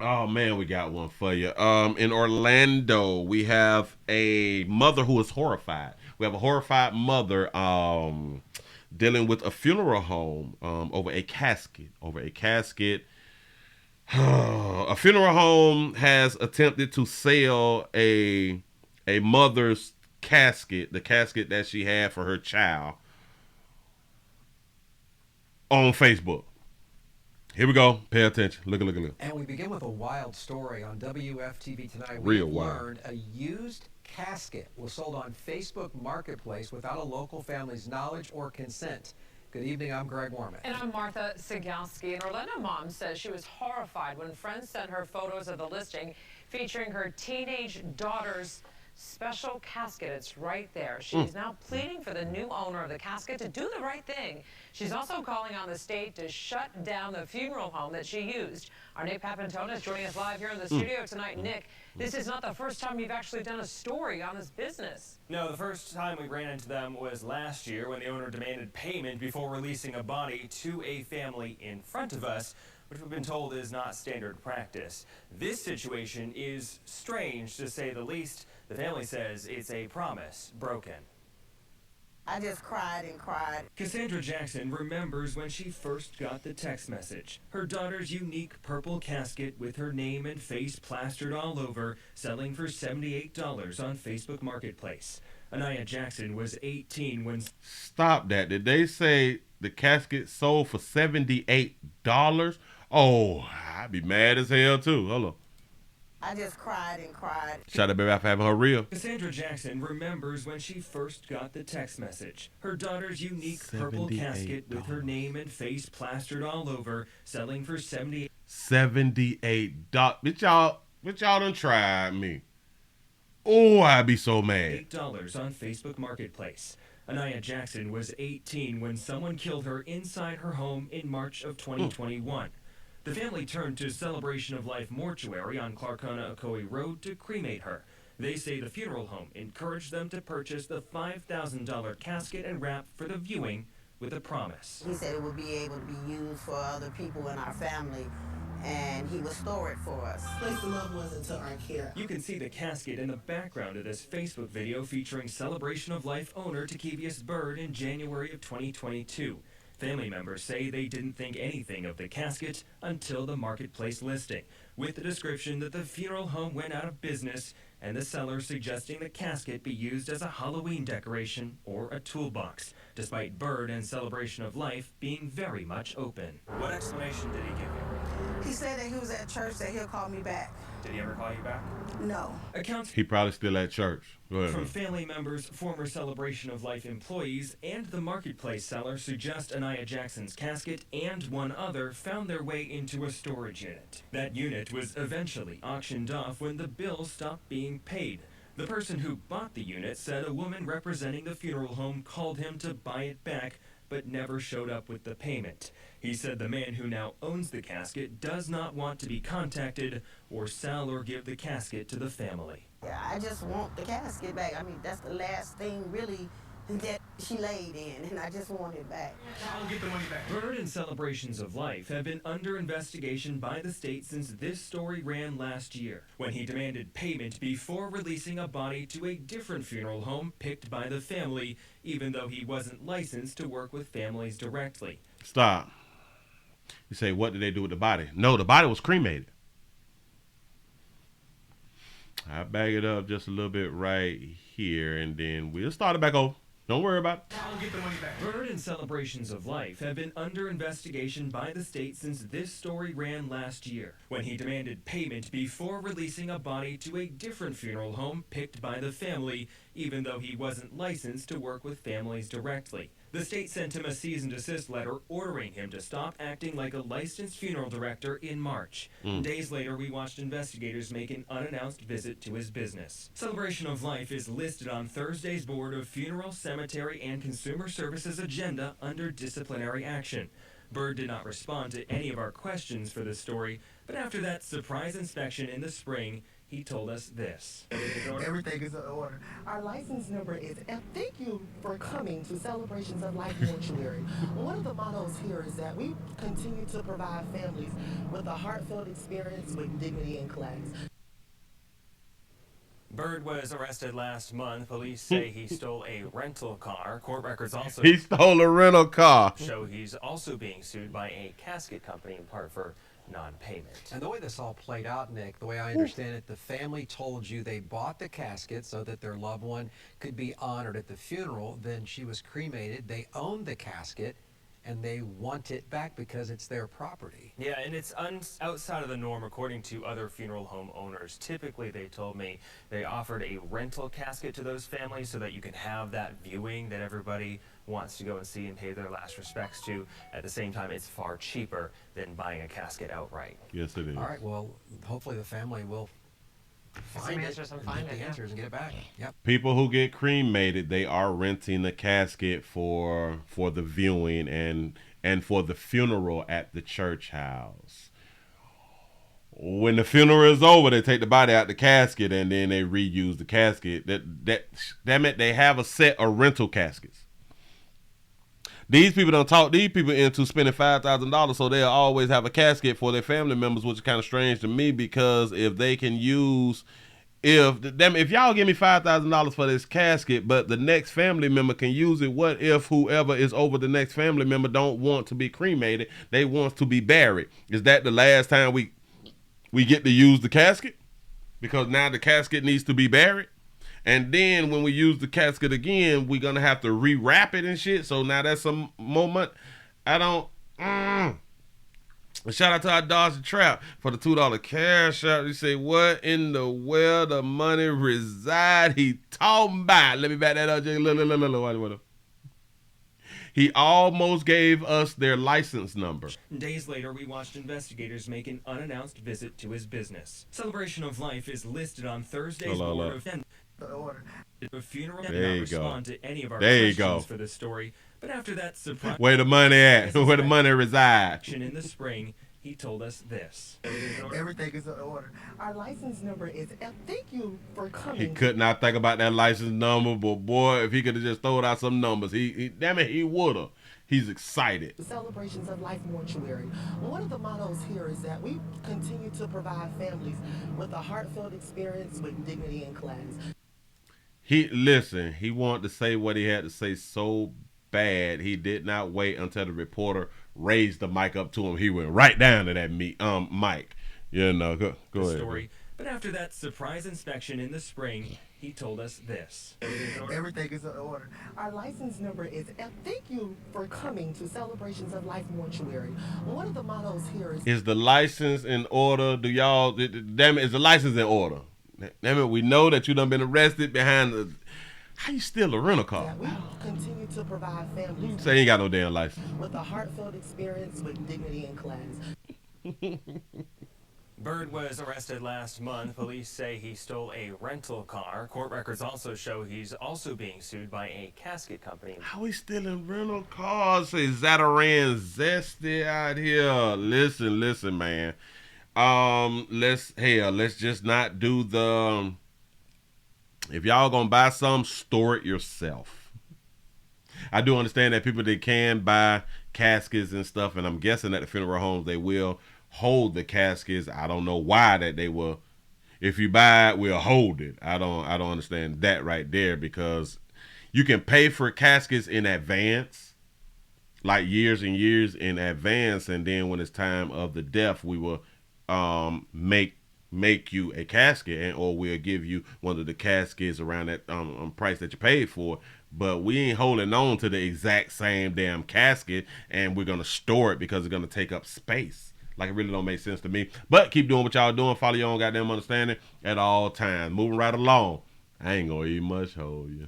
Oh man, we got one for you. In Orlando, we have a mother who is horrified. We have a horrified mother dealing with a funeral home over a casket. Over a casket. A funeral home has attempted to sell a mother's casket, the casket that she had for her child, on Facebook. Here we go. Pay attention. Look, look, look. And we begin with a wild story on WFTV tonight. We Real have wild. learned a used casket was sold on Facebook Marketplace without a local family's knowledge or consent. Good evening, I'm Greg Warman. And I'm Martha Sigalski. An Orlando mom says she was horrified when friends sent her photos of the listing featuring her teenage daughter's special casket. It's right there. She's now pleading for the new owner of the casket to do the right thing. She's also calling on the state to shut down the funeral home that she used. Our Nick Papantone is joining us live here in the studio tonight. Nick, this is not the first time you've actually done a story on this business. No, the first time we ran into them was last year when the owner demanded payment before releasing a body to a family in front of us, which we've been told is not standard practice. This situation is strange, to say the least. The family says it's a promise broken. I just cried and cried. Cassandra Jackson remembers when she first got the text message. Her daughter's unique purple casket with her name and face plastered all over, selling for $78 on Facebook Marketplace. Anaya Jackson was 18 when... Stop that. Did they say the casket sold for $78? Oh, I'd be mad as hell too. Hold on. I just cried and cried. Shout out baby out for having her real. Cassandra Jackson remembers when she first got the text message. Her daughter's unique purple casket with her name and face plastered all over, selling for $78. $78. Bitch y'all done tried me. Oh, I'd be so mad. $8 on Facebook Marketplace. Anaya Jackson was 18 when someone killed her inside her home in March of 2021. The family turned to Celebration of Life Mortuary on Clarkona Ocoee Road to cremate her. They say the funeral home encouraged them to purchase the $5,000 casket and wrap for the viewing with a promise. He said it would be able to be used for other people in our family, and he would store it for us. Place the loved ones into our care. You can see the casket in the background of this Facebook video featuring Celebration of Life owner Takevius Bird in January of 2022. Family members say they didn't think anything of the casket until the marketplace listing, with the description that the funeral home went out of business and the seller suggesting the casket be used as a Halloween decoration or a toolbox, despite Bird and Celebration of Life being very much open. What explanation did he give you? He said that he was at church, that he'll call me back. Did he ever call you back? No. Accounts He probably still at church. Go ahead. from family members, former Celebration of Life employees, and the marketplace seller suggest Anaya Jackson's casket and one other found their way into a storage unit. That unit was eventually auctioned off when the bill stopped being paid. The person who bought the unit said a woman representing the funeral home called him to buy it back, but never showed up with the payment. He said the man who now owns the casket does not want to be contacted or sell or give the casket to the family. Yeah, I just want the casket back. I mean, that's the last thing really that she laid in, and I just want it back. I'll get the money back. Bird and Celebrations of Life have been under investigation by the state since this story ran last year, when he demanded payment before releasing a body to a different funeral home picked by the family, even though he wasn't licensed to work with families directly. Stop. You say, what did they do with the body? No, the body was cremated. I bag it up just a little bit right here, and then we'll start it back over. Don't worry about it. I'll get the money back. Bird and Celebrations of Life have been under investigation by the state since this story ran last year, when he demanded payment before releasing a body to a different funeral home picked by the family, even though he wasn't licensed to work with families directly. The state sent him a cease and desist letter ordering him to stop acting like a licensed funeral director in March. Days later, we watched investigators make an unannounced visit to his business. Celebration of Life is listed on Thursday's Board of Funeral, Cemetery, and Consumer Services agenda under disciplinary action. Bird did not respond to any of our questions for this story, but after that surprise inspection in the spring, he told us this. Everything is in order. Our license number is F. Thank you for coming to Celebrations of Life Mortuary. One of the mottos here is that we continue to provide families with a heartfelt experience with dignity and class. Bird was arrested last month. Police say he stole a rental car. Court records also He stole a rental car. show he's also being sued by a casket company in part for non-payment. And the way this all played out, Nick, the way I understand it, the family told you they bought the casket so that their loved one could be honored at the funeral. Then she was cremated. They owned the casket, and they want it back because it's their property. Yeah, and it's outside of the norm according to other funeral home owners. Typically, they told me they offered a rental casket to those families so that you can have that viewing that everybody wants to go and see and pay their last respects to. At the same time, it's far cheaper than buying a casket outright. Yes, it is. All right, well, hopefully the family will find it, answers and and find get it, the yeah. answers and get it back. Yep. People who get cremated, they are renting the casket for the viewing and for the funeral at the church house. When the funeral is over, they take the body out the casket and then they reuse the casket. That meant they have a set of rental caskets. These people don't talk these people into spending $5,000, so they'll always have a casket for their family members, which is kind of strange to me because if they can use, if y'all give me $5,000 for this casket, but the next family member can use it, what if whoever is over the next family member don't want to be cremated? They want to be buried. Is that the last time we get to use the casket? Because now the casket needs to be buried. And then when we use the casket again, we're going to have to rewrap it and shit. So now that's some more money. I don't. Shout out to our Dodge Trap for the $2 cash out. You say, what in the world the money reside? He talking about. Let me back that up. Look. He almost gave us their license number. Days later, we watched investigators make an unannounced visit to his business. Celebration of Life is listed on Thursday's board of The order. the funeral. There Did not you respond to any of our There you questions go. for this story, but after that surprise Where the money at? Where the money reside? action in the spring, he told us this. Everything is in order. Our license number is F. Thank you for coming. He could not think about that license number, but boy, if he could have just thrown out some numbers, he damn it, he woulda. He's excited. Celebrations of Life Mortuary. One of the mottos here is that we continue to provide families with a heartfelt experience with dignity and class. He wanted to say what he had to say so bad. He did not wait until the reporter raised the mic up to him. He went right down to that mic. You know, go ahead. Story. But after that surprise inspection in the spring, he told us this. Everything is in order. Our license number is F. Thank you for coming to Celebrations of Life Mortuary. One of the mottos here Is the license in order? Damn it, is the license in order? Damn it, we know that you done been arrested behind the. How you steal a rental car? that we continue to provide families Say you ain't got no damn license. with a heartfelt experience with dignity and class. Bird was arrested last month. Police say he stole a rental car. Court records also show he's also being sued by a casket company. How we stealing rental cars? Say Zataran Zesty out here. Listen, man. Let's just not do the. If y'all gonna buy some, store it yourself. I do understand that people that can buy caskets and stuff, and I'm guessing at the funeral homes they will hold the caskets. I don't know why that they will. If you buy it, we'll hold it. I don't understand that right there, because you can pay for caskets in advance, like years and years in advance, and then when it's time of the death, we will make you a casket, or we'll give you one of the caskets around that price that you paid for. But we ain't holding on to the exact same damn casket, and we're gonna store it because it's gonna take up space. Like, it really don't make sense to me. But keep doing what y'all doing. Follow your own goddamn understanding at all times. Moving right along. I ain't gonna eat much hold you.